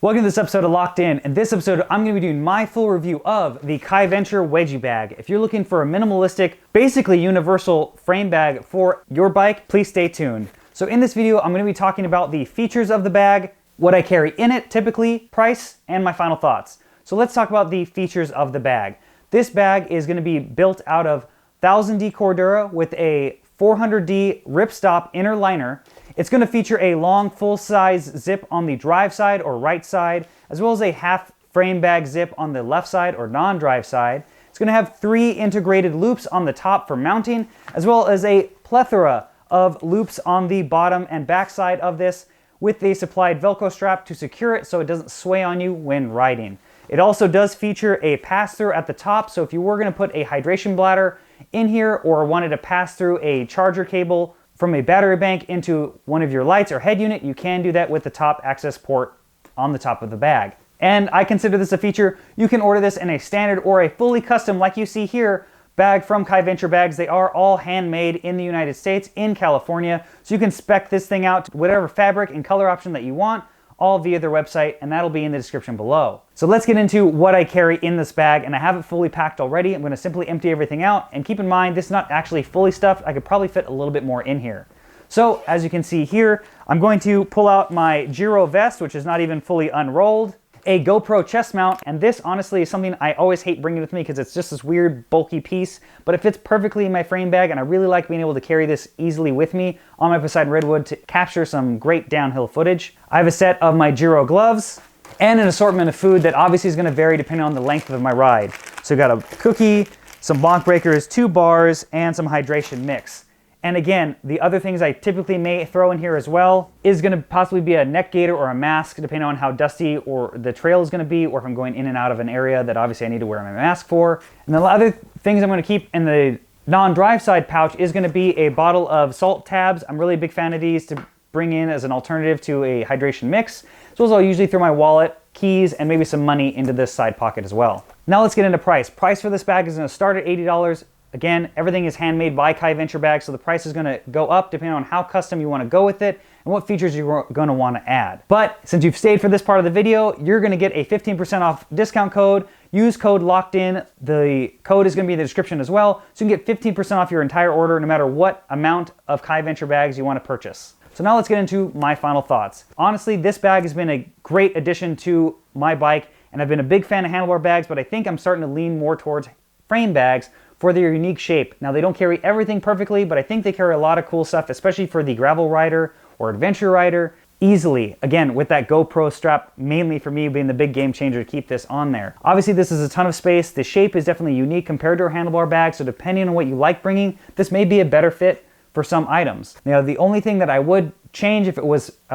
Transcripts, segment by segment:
Welcome to this episode of Locked In. In this episode, I'm going to be doing my full review of the Kaiventure Wedgie bag. If you're looking for a minimalistic, basically universal frame bag for your bike, please stay tuned. So in this video, I'm going to be talking about the features of the bag, what I carry in it typically, price, and my final thoughts. So let's talk about the features of the bag. This bag is going to be built out of 1000D Cordura with a 400D ripstop inner liner. It's going to feature a long full-size zip on the drive side or right side, as well as a half frame bag zip on the left side or non-drive side. It's going to have 3 integrated loops on the top for mounting, as well as a plethora of loops on the bottom and back side of this with a supplied Velcro strap to secure it so it doesn't sway on you when riding. It also does feature a pass-through at the top, so if you were going to put a hydration bladder in here or wanted to pass through a charger cable from a battery bank into one of your lights or head unit, you can do that with the top access port on the top of the bag. And I consider this a feature. You can order this in a standard or a fully custom, like you see here, bag from Kaiventure Bags. They are all handmade in the United States, in California. So you can spec this thing out to whatever fabric and color option that you want, all via their website, and that'll be in the description below. So let's get into what I carry in this bag, and I have it fully packed already. I'm going to simply empty everything out, and keep in mind, this is not actually fully stuffed. I could probably fit a little bit more in here. So as you can see here, I'm going to pull out my Giro vest, which is not even fully unrolled, a GoPro chest mount, and this honestly is something I always hate bringing with me because it's just this weird bulky piece, but it fits perfectly in my frame bag, and I really like being able to carry this easily with me on my Poseidon Redwood to capture some great downhill footage. I have a set of my Giro gloves and an assortment of food that obviously is going to vary depending on the length of my ride. So I've got a cookie, some bonk breakers, 2 bars, and some hydration mix. And again, the other things I typically may throw in here as well is going to possibly be a neck gaiter or a mask, depending on how dusty or the trail is going to be, or if I'm going in and out of an area that obviously I need to wear my mask for. And the other things I'm going to keep in the non-drive side pouch is going to be a bottle of salt tabs. I'm really a big fan of these to bring in as an alternative to a hydration mix. As well as I'll usually throw my wallet, keys, and maybe some money into this side pocket as well. Now let's get into price. Price for this bag is going to start at $80. Again, everything is handmade by Kaiventure Bags, so the price is going to go up depending on how custom you want to go with it and what features you're going to want to add. But since you've stayed for this part of the video, you're going to get a 15% off discount code. Use code LOCKEDIN. The code is going to be in the description as well, so you can get 15% off your entire order no matter what amount of Kaiventure Bags you want to purchase. So now let's get into my final thoughts. Honestly, this bag has been a great addition to my bike, and I've been a big fan of handlebar bags, but I think I'm starting to lean more towards frame bags for their unique shape. Now, they don't carry everything perfectly, but I think they carry a lot of cool stuff, especially for the gravel rider or adventure rider, easily. Again, with that GoPro strap, mainly for me being the big game changer to keep this on there. Obviously, this is a ton of space. The shape is definitely unique compared to a handlebar bag, so depending on what you like bringing, this may be a better fit for some items. Now, the only thing that I would change if I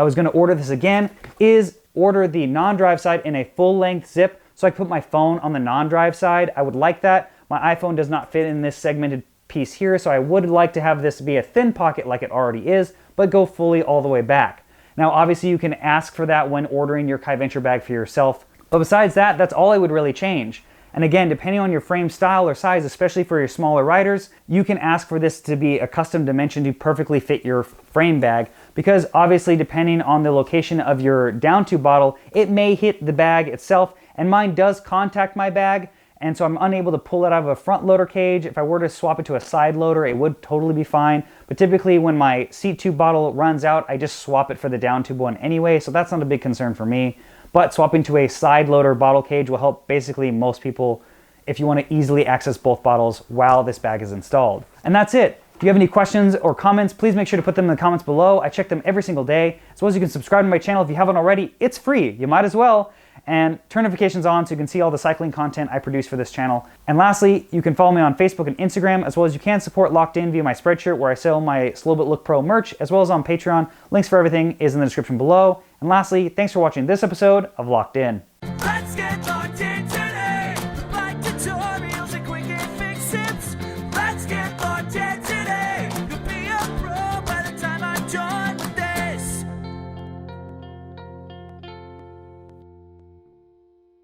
was going to order this again is order the non-drive side in a full-length zip so I can put my phone on the non-drive side. I would like that. My iPhone does not fit in this segmented piece here, so I would like to have this be a thin pocket like it already is, but go fully all the way back. Now, obviously, you can ask for that when ordering your Kaiventure bag for yourself, but besides that, that's all I would really change. And again, depending on your frame style or size, especially for your smaller riders, you can ask for this to be a custom dimension to perfectly fit your frame bag, because obviously, depending on the location of your down tube bottle, it may hit the bag itself, and mine does contact my bag, and so I'm unable to pull it out of a front loader cage. If I were to swap it to a side loader, it would totally be fine. But typically when my seat tube bottle runs out, I just swap it for the down tube one anyway, so that's not a big concern for me. But swapping to a side loader bottle cage will help basically most people if you want to easily access both bottles while this bag is installed. And that's it. If you have any questions or comments, please make sure to put them in the comments below. I check them every single day. As well as you can subscribe to my channel if you haven't already. It's free. You might as well. And turn notifications on so you can see all the cycling content I produce for this channel. And lastly, you can follow me on Facebook and Instagram, as well as you can support Locked In via my Spreadshirt, where I sell my Slow But Look Pro merch, as well as on Pateron. Links for everything is in the description below. And lastly, thanks for watching this episode of Locked In.